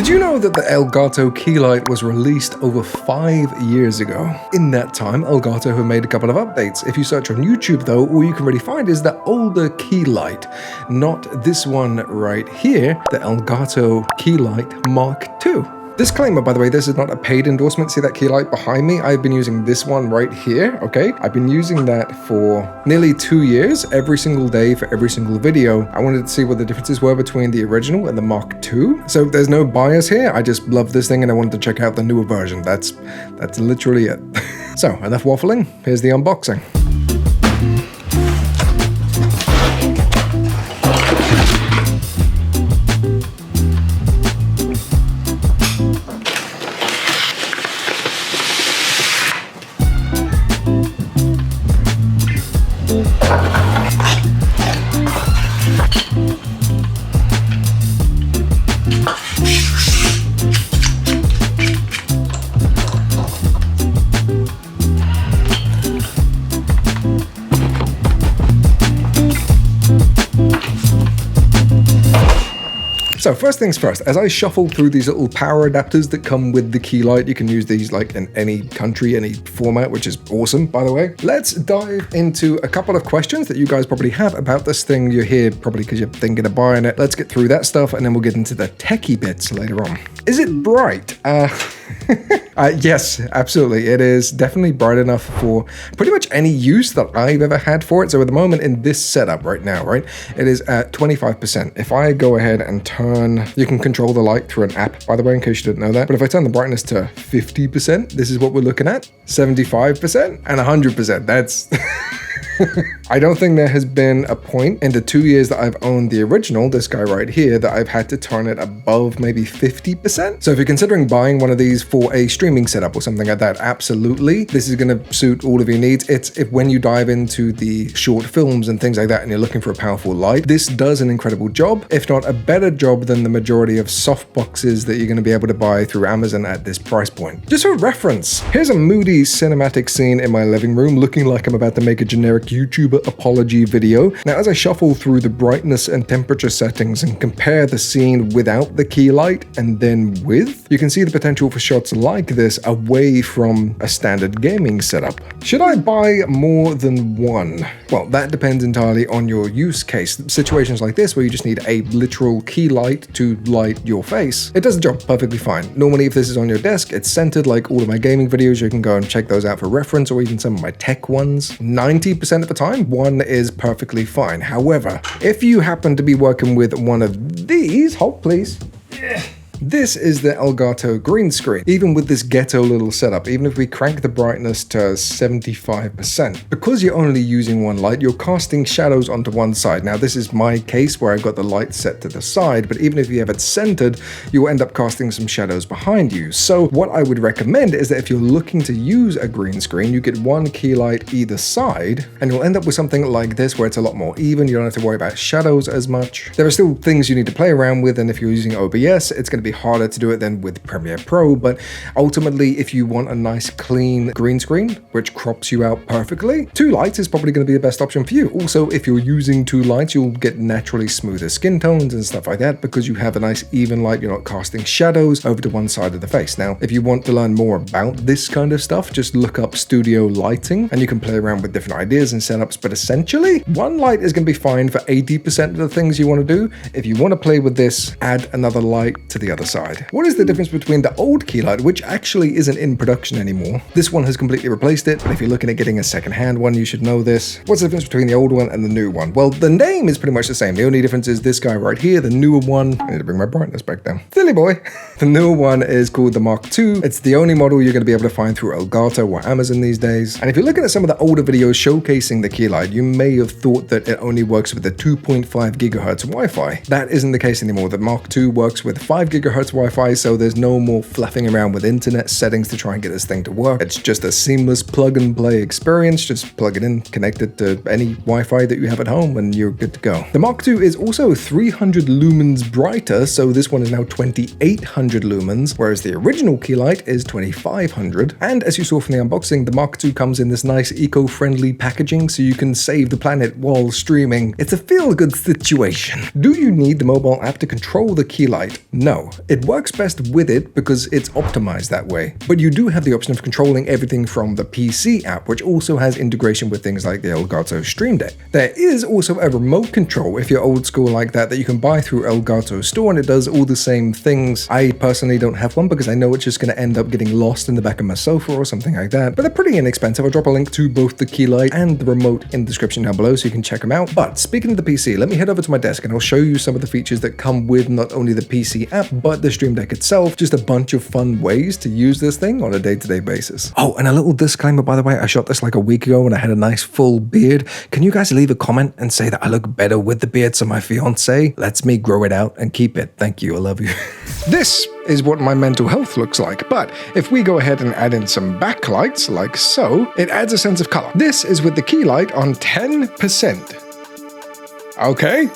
Did you know that the Elgato Key Light was released over 5 years ago? In that time, Elgato have made a couple of updates. If you search on YouTube though, all you can really find is the older Key Light, not this one right here, the Elgato Key Light Mk.2. Disclaimer, by the way, this is not a paid endorsement. See that key light behind me? I've been using this one right here, okay? I've been using that for nearly 2 years, every single day for every single video. I wanted to see what the differences were between the original and the Mk.2. So there's no bias here. I just love this thing and I wanted to check out the newer version. That's literally it. So enough waffling. Here's the unboxing. So first things first, as I shuffle through these little power adapters that come with the key light, you can use these like in any country, any format, which is awesome, by the way. Let's dive into a couple of questions that you guys probably have about this thing. You're here probably because you're thinking of buying it. Let's get through that stuff and then we'll get into the techie bits later on. Is it bright? Yes, absolutely. It is definitely bright enough for pretty much any use that I've ever had for it. So at the moment in this setup right now, right, it is at 25%. If I go ahead and turn, you can control the light through an app, by the way, in case you didn't know that. But if I turn the brightness to 50%, this is what we're looking at, 75% and 100%. That's... I don't think there has been a point in the 2 years that I've owned the original, this guy right here, that I've had to turn it above maybe 50%. So if you're considering buying one of these for a streaming setup or something like that, absolutely. This is going to suit all of your needs. It's if when you dive into the short films and things like that and you're looking for a powerful light, this does an incredible job, if not a better job than the majority of soft boxes that you're going to be able to buy through Amazon at this price point. Just for reference, here's a moody cinematic scene in my living room looking like I'm about to make a generic YouTuber apology video. Now, as I shuffle through the brightness and temperature settings and compare the scene without the key light and then with, you can see the potential for shots like this away from a standard gaming setup. Should I buy more than one? Well, that depends entirely on your use case. Situations like this where you just need a literal key light to light your face, it does the job perfectly fine. Normally, if this is on your desk, it's centered like all of my gaming videos. You can go and check those out for reference, or even some of my tech ones. 90% of the time, one is perfectly fine. However, if you happen to be working with one of these, hold please. This is the Elgato green screen. Even with this ghetto little setup, even if we crank the brightness to 75%, because you're only using one light, you're casting shadows onto one side. Now, this is my case where I've got the light set to the side, but even if you have it centered, you'll end up casting some shadows behind you. So what I would recommend is that if you're looking to use a green screen, you get one key light either side, and you'll end up with something like this where it's a lot more even. You don't have to worry about shadows as much. There are still things you need to play around with, and if you're using OBS, it's going to be harder to do it than with Premiere Pro, but ultimately if you want a nice clean green screen which crops you out perfectly, 2 lights is probably going to be the best option for you. Also, if you're using 2 lights, you'll get naturally smoother skin tones and stuff like that because you have a nice even light. You're not casting shadows over to one side of the face. Now, if you want to learn more about this kind of stuff, just look up studio lighting and you can play around with different ideas and setups, but essentially one light is going to be fine for 80% of the things you want to do. If you want to play with this, add another light to the other side. What is the difference between the old key light, which actually isn't in production anymore? This one has completely replaced it, but if you're looking at getting a second-hand one, you should know this. What's the difference between the old one and the new one? Well, the name is pretty much the same. The only difference is this guy right here, the newer one. I need to bring my brightness back down. Silly boy. The newer one is called the Mk.2. It's the only model you're going to be able to find through Elgato or Amazon these days. And if you're looking at some of the older videos showcasing the key light, you may have thought that it only works with the 2.5 gigahertz Wi-Fi. That isn't the case anymore. The Mk.2 works with 5 gigahertz Wi-Fi, so there's no more fluffing around with internet settings to try and get this thing to work. It's just a seamless plug and play experience. Just plug it in, connect it to any Wi-Fi that you have at home, and you're good to go. The Mk.2 is also 300 lumens brighter, so this one is now 2800 lumens, whereas the original key light is 2500. And as you saw from the unboxing, the Mk.2 comes in this nice eco-friendly packaging, so you can save the planet while streaming. It's a feel-good situation. Do you need the mobile app to control the key light? No. no. It works best with it because it's optimized that way. But you do have the option of controlling everything from the PC app, which also has integration with things like the Elgato Stream Deck. There is also a remote control, if you're old school like that you can buy through Elgato Store, and it does all the same things. I personally don't have one because I know it's just going to end up getting lost in the back of my sofa or something like that. But they're pretty inexpensive. I'll drop a link to both the Keylight and the remote in the description down below so you can check them out. But speaking of the PC, let me head over to my desk and I'll show you some of the features that come with not only the PC app, but the Stream Deck itself. Just a bunch of fun ways to use this thing on a day-to-day basis. Oh, and a little disclaimer, by the way, I shot this like a week ago when I had a nice full beard. Can you guys leave a comment and say that I look better with the beard so my fiance lets me grow it out and keep it? Thank you, I love you. This is what my mental health looks like, but if we go ahead and add in some backlights like so, it adds a sense of color. This is with the Keylight on 10%. Okay.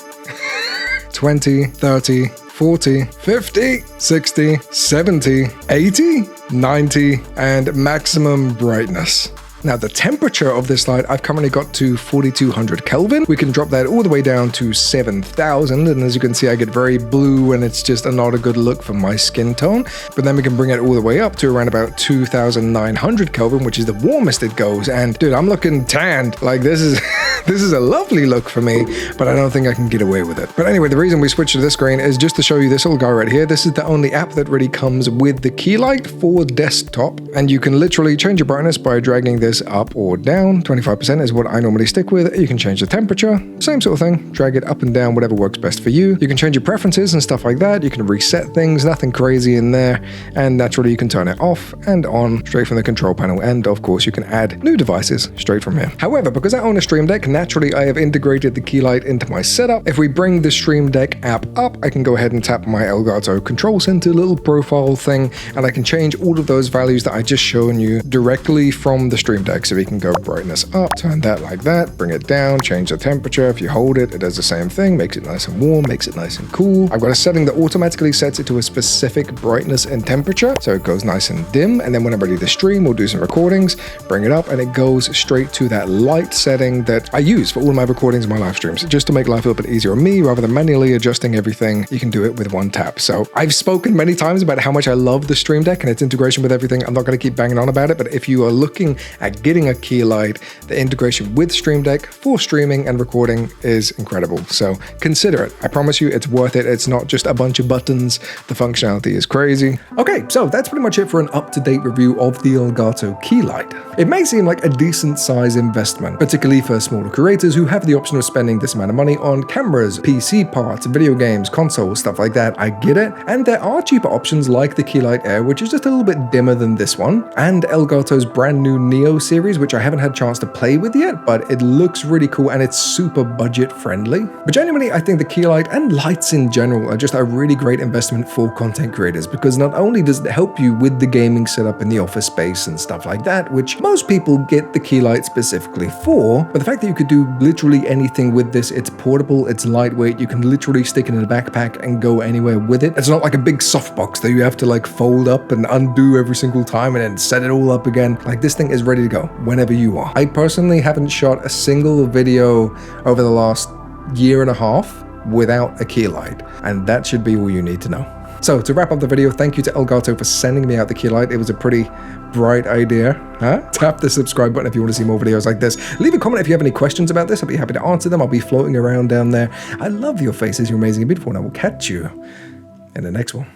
20, 30, 40, 50, 60, 70, 80, 90, and maximum brightness. Now the temperature of this light, I've currently got to 4200 Kelvin. We can drop that all the way down to 7000, and as you can see, I get very blue and it's just not a good look for my skin tone. But then we can bring it all the way up to around about 2900 Kelvin, which is the warmest it goes. And dude, I'm looking tanned. Like this is this is a lovely look for me, but I don't think I can get away with it. But anyway, the reason we switched to this screen is just to show you this little guy right here. This is the only app that really comes with the Keylight for desktop, and you can literally change your brightness by dragging this up or down. 25% is what I normally stick with. You can change the temperature, same sort of thing, drag it up and down, whatever works best for you. You can change your preferences and stuff like that. You can reset things, nothing crazy in there, and naturally you can turn it off and on straight from the control panel, and of course you can add new devices straight from here. However, because I own a Stream Deck, naturally I have integrated the Keylight into my setup. If we bring the Stream Deck app up, I can go ahead and tap my Elgato Control Center little profile thing, and I can change all of those values that I just shown you directly from the Stream Deck. So we can go brightness up, turn that like that, bring it down, change the temperature. If you hold it, it does the same thing, makes it nice and warm, makes it nice and cool. I've got a setting that automatically sets it to a specific brightness and temperature, so it goes nice and dim. And then when I'm ready to stream, we'll do some recordings, bring it up, and it goes straight to that light setting that I use for all of my recordings and my live streams, just to make life a little bit easier on me. Rather than manually adjusting everything, you can do it with one tap. So I've spoken many times about how much I love the Stream Deck and its integration with everything. I'm not going to keep banging on about it, but if you are looking at getting a Keylight, the integration with Stream Deck for streaming and recording is incredible. So consider it. I promise you it's worth it. It's not just a bunch of buttons. The functionality is crazy. Okay, so that's pretty much it for an up-to-date review of the Elgato Keylight. It may seem like a decent size investment, particularly for smaller creators who have the option of spending this amount of money on cameras, PC parts, video games, consoles, stuff like that. I get it. And there are cheaper options like the Keylight Air, which is just a little bit dimmer than this one, and Elgato's brand new Neo series, which I haven't had a chance to play with yet, but it looks really cool and it's super budget friendly. But genuinely, I think the Keylight and lights in general are just a really great investment for content creators, because not only does it help you with the gaming setup in the office space and stuff like that, which most people get the Keylight specifically for, but the fact that you could do literally anything with this, it's portable, it's lightweight, you can literally stick it in a backpack and go anywhere with it. It's not like a big softbox that you have to like fold up and undo every single time and then set it all up again. Like, this thing is ready to go whenever you are. I personally haven't shot a single video over the last year and a half without a Keylight, and that should be all you need to know. So to wrap up the video, thank you to Elgato for sending me out the Keylight. It was a pretty bright idea. Tap the subscribe button if you want to see more videos like this. Leave a comment if you have any questions about this. I'll be happy to answer them. I'll be floating around down there. I love your faces. You're amazing and beautiful, and I will catch you in the next one.